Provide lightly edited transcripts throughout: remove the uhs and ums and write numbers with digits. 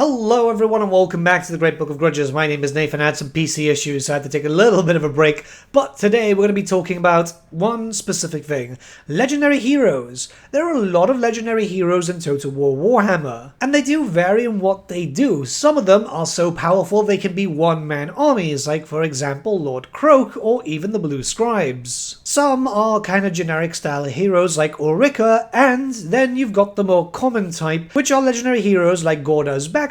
Hello everyone and welcome back to the Great Book of Grudges. My name is Nathan. I had some PC issues, so I had to take a little bit of a break. But today we're going to be talking about one specific thing. Legendary heroes. There are a lot of legendary heroes in Total War Warhammer, and they do vary in what they do. Some of them are so powerful they can be one-man armies, like for example Lord Croak or even the Blue Scribes. Some are kind of generic style heroes like Ulrika, and then you've got the more common type, which are legendary heroes like Gorda's Backstabber,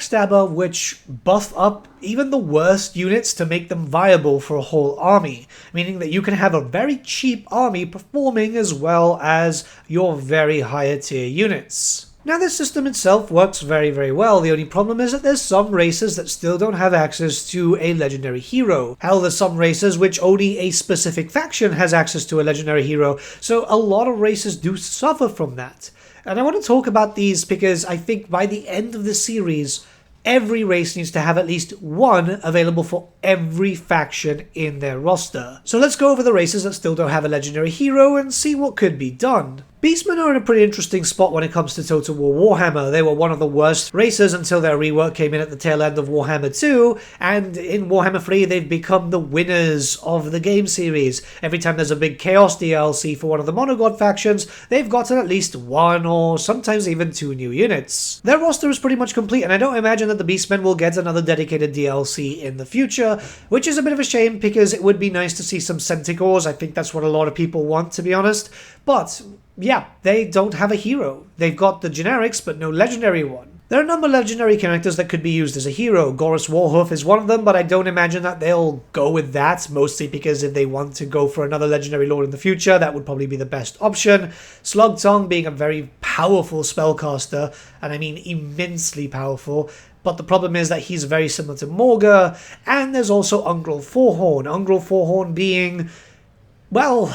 which buff up even the worst units to make them viable for a whole army, meaning that you can have a very cheap army performing as well as your very higher tier units. Now this system itself works very well. The only problem is that there's some races that still don't have access to a legendary hero. Hell, there's some races which only a specific faction has access to a legendary hero, so a lot of races do suffer from that. And I want to talk about these because I think by the end of the series, every race needs to have at least one available for every faction in their roster. So let's go over the races that still don't have a legendary hero and see what could be done. Beastmen are in a pretty interesting spot when it comes to Total War Warhammer. They were one of the worst races until their rework came in at the tail end of Warhammer 2, and in Warhammer 3 they've become the winners of the game series. Every time there's a big Chaos DLC for one of the Monogod factions, they've gotten at least one or sometimes even two new units. Their roster is pretty much complete, and I don't imagine that the Beastmen will get another dedicated DLC in the future, which is a bit of a shame because it would be nice to see some Centaurs. I think that's what a lot of people want, to be honest. But yeah, they don't have a hero. They've got the generics, but no legendary one. There are a number of legendary characters that could be used as a hero. Gorus Warhoof is one of them, but I don't imagine that they'll go with that, mostly because if they want to go for another legendary lord in the future, that would probably be the best option. Slugtongue being a very powerful spellcaster, and I mean immensely powerful, but the problem is that he's very similar to Morga, and there's also Ungrel Forehorn. Ungrel Forehorn being, well,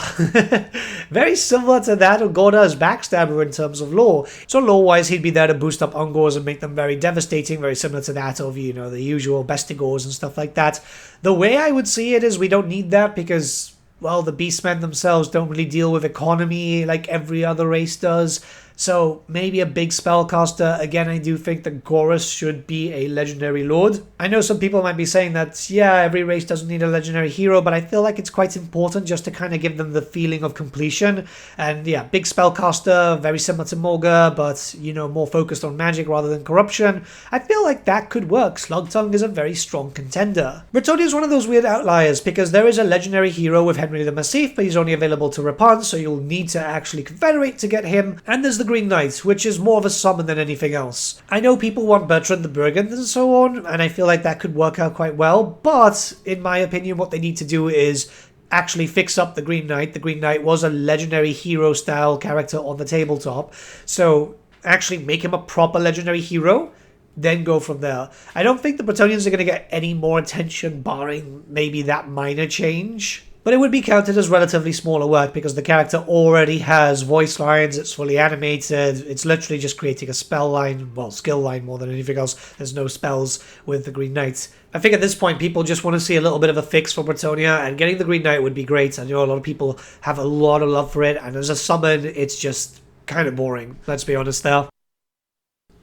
very similar to that of Gorda's Backstabber in terms of lore. So lore-wise, he'd be there to boost up Ungors and make them very devastating, very similar to that of, you know, the usual Bestigors and stuff like that. The way I would see it is we don't need that because, well, the Beastmen themselves don't really deal with economy like every other race does. So maybe a big spellcaster. Again, I do think that Gorus should be a legendary lord. I know some people might be saying that, yeah, every race doesn't need a legendary hero, but I feel like it's quite important just to kind of give them the feeling of completion. And yeah, big spellcaster, very similar to Morga, but, you know, more focused on magic rather than corruption. I feel like that could work. Slugtongue is a very strong contender. Bretonnia is one of those weird outliers because there is a legendary hero with Henry the Massif, but he's only available to Repan, so you'll need to actually confederate to get him. And there's the Green Knight, which is more of a summon than anything else. I know people want Bertrand the Brigand and so on, and I feel like that could work out quite well, but in my opinion what they need to do is actually fix up the Green Knight. The Green Knight was a legendary hero style character on the tabletop, so actually make him a proper legendary hero, then go from there. I don't think the Bretonians are going to get any more attention barring maybe that minor change. But it would be counted as relatively smaller work because the character already has voice lines, it's fully animated, it's literally just creating a spell line, well, skill line more than anything else. There's no spells with the Green Knight. I think at this point people just want to see a little bit of a fix for Bretonnia, and getting the Green Knight would be great. I know a lot of people have a lot of love for it, and as a summon, it's just kind of boring, let's be honest there.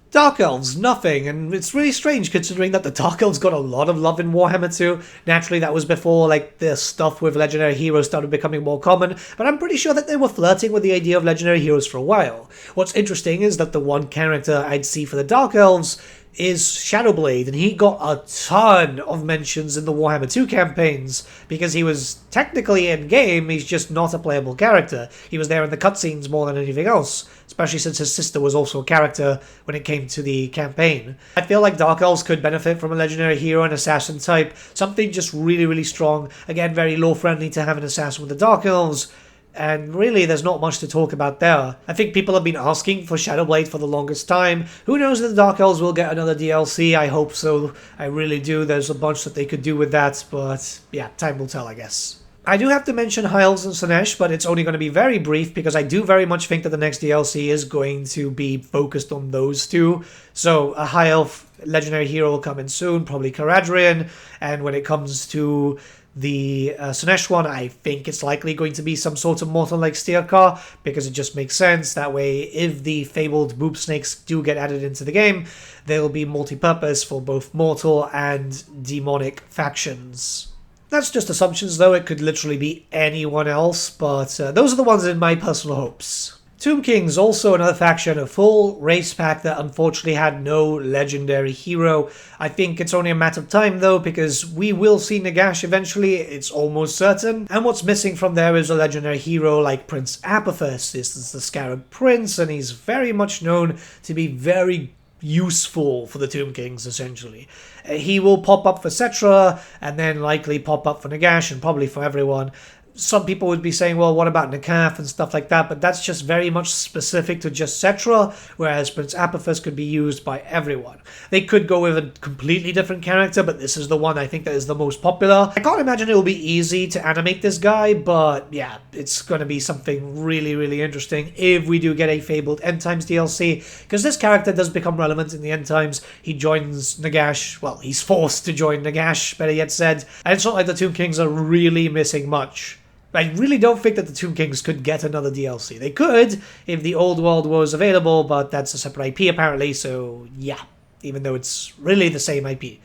Dark Elves, nothing, and it's really strange considering that the Dark Elves got a lot of love in Warhammer 2. Naturally, that was before like the stuff with legendary heroes started becoming more common, but I'm pretty sure that they were flirting with the idea of legendary heroes for a while. What's interesting is that the one character I'd see for the Dark Elves is Shadowblade, and he got a ton of mentions in the Warhammer 2 campaigns because he was technically in-game, he's just not a playable character. He was there in the cutscenes more than anything else, especially since his sister was also a character when it came to the campaign. I feel like Dark Elves could benefit from a legendary hero and assassin type, something just really strong. Again, very lore-friendly to have an assassin with the Dark Elves. And really, there's not much to talk about there. I think people have been asking for Shadowblade for the longest time. Who knows if the Dark Elves will get another DLC? I hope so. I really do. There's a bunch that they could do with that. But yeah, time will tell, I guess. I do have to mention High Elves and Slaanesh, but it's only going to be very brief because I do very much think that the next DLC is going to be focused on those two. So a High Elf legendary hero will come in soon, probably Caradrian. And when it comes to The Slaanesh one, I think it's likely going to be some sort of mortal like Steercar, because it just makes sense. That way, if the fabled boob snakes do get added into the game, they'll be multi-purpose for both mortal and demonic factions. That's just assumptions though, it could literally be anyone else, but those are the ones in my personal hopes. Tomb Kings, also another faction, a full race pack that unfortunately had no legendary hero. I think it's only a matter of time though, because we will see Nagash eventually, it's almost certain. And what's missing from there is a legendary hero like Prince Apophis. This is the Scarab Prince, and he's very much known to be very useful for the Tomb Kings, essentially. He will pop up for Cetra, and then likely pop up for Nagash, and probably for everyone. Some people would be saying, well, what about Nakaf and stuff like that? But that's just very much specific to just Cetra, whereas Prince Apophis could be used by everyone. They could go with a completely different character, but this is the one I think that is the most popular. I can't imagine it will be easy to animate this guy, but yeah, it's going to be something really, really interesting if we do get a Fabled End Times DLC, because this character does become relevant in the End Times. He joins Nagash, well, he's forced to join Nagash, better yet said, and it's not like the Tomb Kings are really missing much. I really don't think that the Tomb Kings could get another DLC. They could if the Old World was available, but that's a separate IP apparently, so yeah, even though it's really the same IP.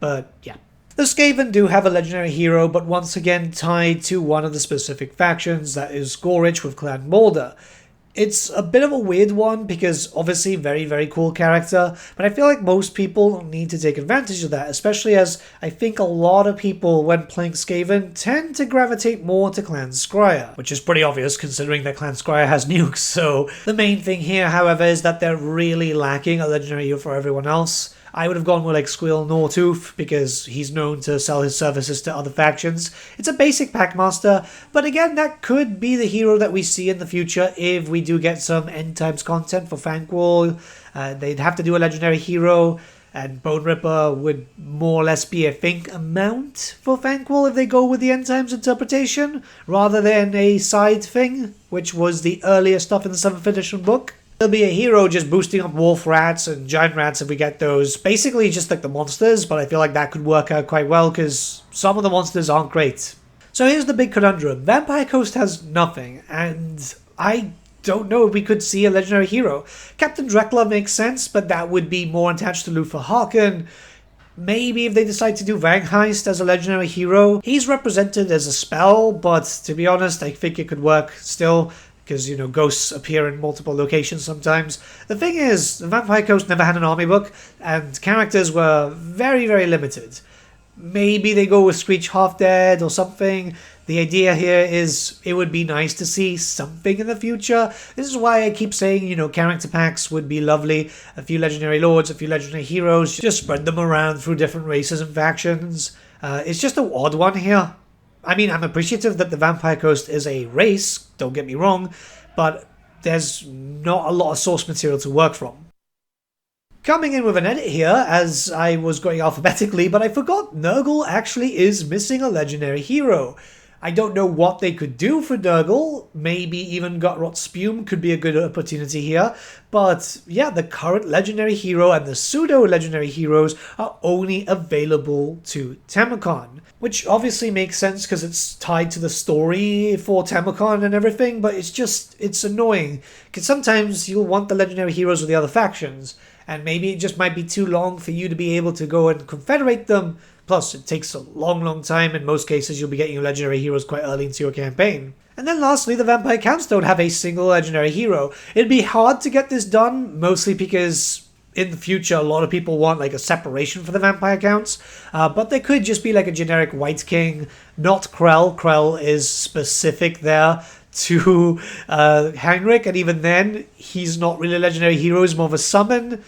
But yeah. The Skaven do have a legendary hero, but once again tied to one of the specific factions, that is Gorich with Clan Moulder. It's a bit of a weird one because obviously very cool character, but I feel like most people need to take advantage of that, especially as I think a lot of people when playing Skaven tend to gravitate more to Clan Scryer, which is pretty obvious considering that Clan Scryer has nukes. So the main thing here, however, is that they're really lacking a legendary hero for everyone else. I would have gone with like Squill Nortooth because he's known to sell his services to other factions. It's a basic packmaster, but again, that could be the hero that we see in the future if we do get some End Times content for Fanquil. They'd have to do a legendary hero, and Bone Ripper would more or less be, I think, a mount for Fanquil if they go with the End Times interpretation, rather than a side thing, which was the earlier stuff in the 7th edition book. There'll be a hero just boosting up wolf rats and giant rats if we get those. Basically just like the monsters, but I feel like that could work out quite well because some of the monsters aren't great. So here's the big conundrum. Vampire Coast has nothing, and I don't know if we could see a legendary hero. Captain Drekla makes sense, but that would be more attached to Luther Harkin. Maybe if they decide to do Vangheist as a legendary hero. He's represented as a spell, but to be honest, I think it could work still. Because, you know, ghosts appear in multiple locations sometimes. The thing is, Vampire Coast never had an army book, and characters were very limited. Maybe they go with Screech Half-Dead or something. The idea here is it would be nice to see something in the future. This is why I keep saying, you know, character packs would be lovely. A few legendary lords, a few legendary heroes. Just spread them around through different races and factions. It's just an odd one here. I mean, I'm appreciative that the Vampire Coast is a race, don't get me wrong, but there's not a lot of source material to work from. Coming in with an edit here, as I was going alphabetically, but I forgot Nurgle actually is missing a legendary hero. I don't know what they could do for Nurgle, maybe even Gutrot Spume could be a good opportunity here, but yeah, the current legendary hero and the pseudo-legendary heroes are only available to Tamacon, which obviously makes sense because it's tied to the story for Tamacon and everything, but it's annoying, because sometimes you'll want the legendary heroes with the other factions, and maybe it just might be too long for you to be able to go and confederate them. Plus, it takes a long time. In most cases, you'll be getting your legendary heroes quite early into your campaign. And then lastly, the Vampire Counts don't have a single legendary hero. It'd be hard to get this done, mostly because in the future, a lot of people want like a separation for the Vampire Counts. But they could just be like a generic White King, not Krell. Krell is specific there to Heinrich, and even then, he's not really a legendary hero, he's more of a summon.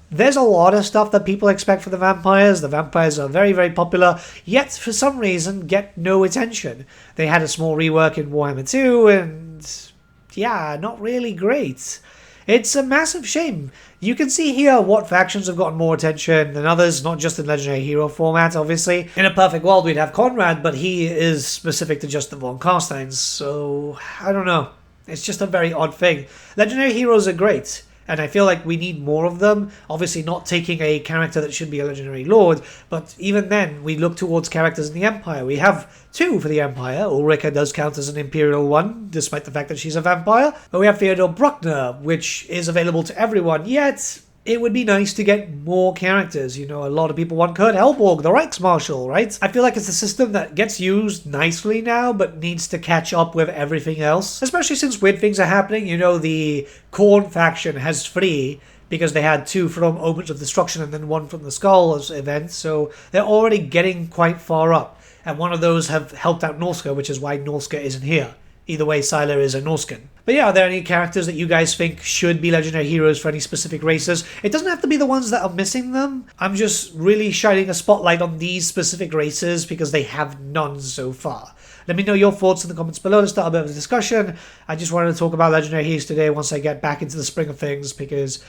There's a lot of stuff that people expect for the vampires. The vampires are very popular, yet for some reason get no attention. They had a small rework in Warhammer 2, and yeah, not really great. It's a massive shame. You can see here what factions have gotten more attention than others, not just in legendary hero format, obviously. In a perfect world, we'd have Conrad, but he is specific to just the Von Carsteins, so I don't know. It's just a very odd thing. Legendary heroes are great. And I feel like we need more of them. Obviously not taking a character that should be a legendary lord, but even then, we look towards characters in the Empire. We have 2 for the Empire. Ulrika does count as an Imperial one, despite the fact that she's a vampire. But we have Theodore Bruckner, which is available to everyone, yet it would be nice to get more characters. You know, a lot of people want Kurt Helborg, the Reichsmarshal, right? I feel like it's a system that gets used nicely now, but needs to catch up with everything else. Especially since weird things are happening. You know, the Khorne faction has 3, because they had 2 from Omens of Destruction and then 1 from the Skulls event, so they're already getting quite far up. And one of those have helped out Norska, which is why Norska isn't here. Either way, Sylar is a Norskan. But yeah, are there any characters that you guys think should be legendary heroes for any specific races? It doesn't have to be the ones that are missing them. I'm just really shining a spotlight on these specific races because they have none so far. Let me know your thoughts in the comments below to start a bit of a discussion. I just wanted to talk about legendary heroes today once I get back into the spring of things because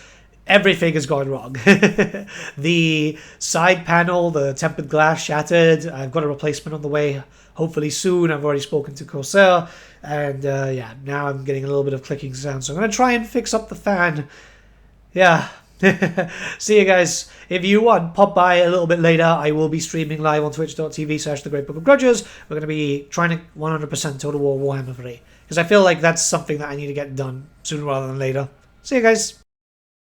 everything has gone wrong. The side panel, the tempered glass shattered. I've got a replacement on the way, hopefully soon. I've already spoken to Corsair. And yeah, now I'm getting a little bit of clicking sound. So I'm going to try and fix up the fan. Yeah. See you guys. If you want, pop by a little bit later. I will be streaming live on twitch.tv/thegreatbookofgrudges. We're going to be trying to 100% Total War Warhammer 3. Because I feel like that's something that I need to get done sooner rather than later. See you guys.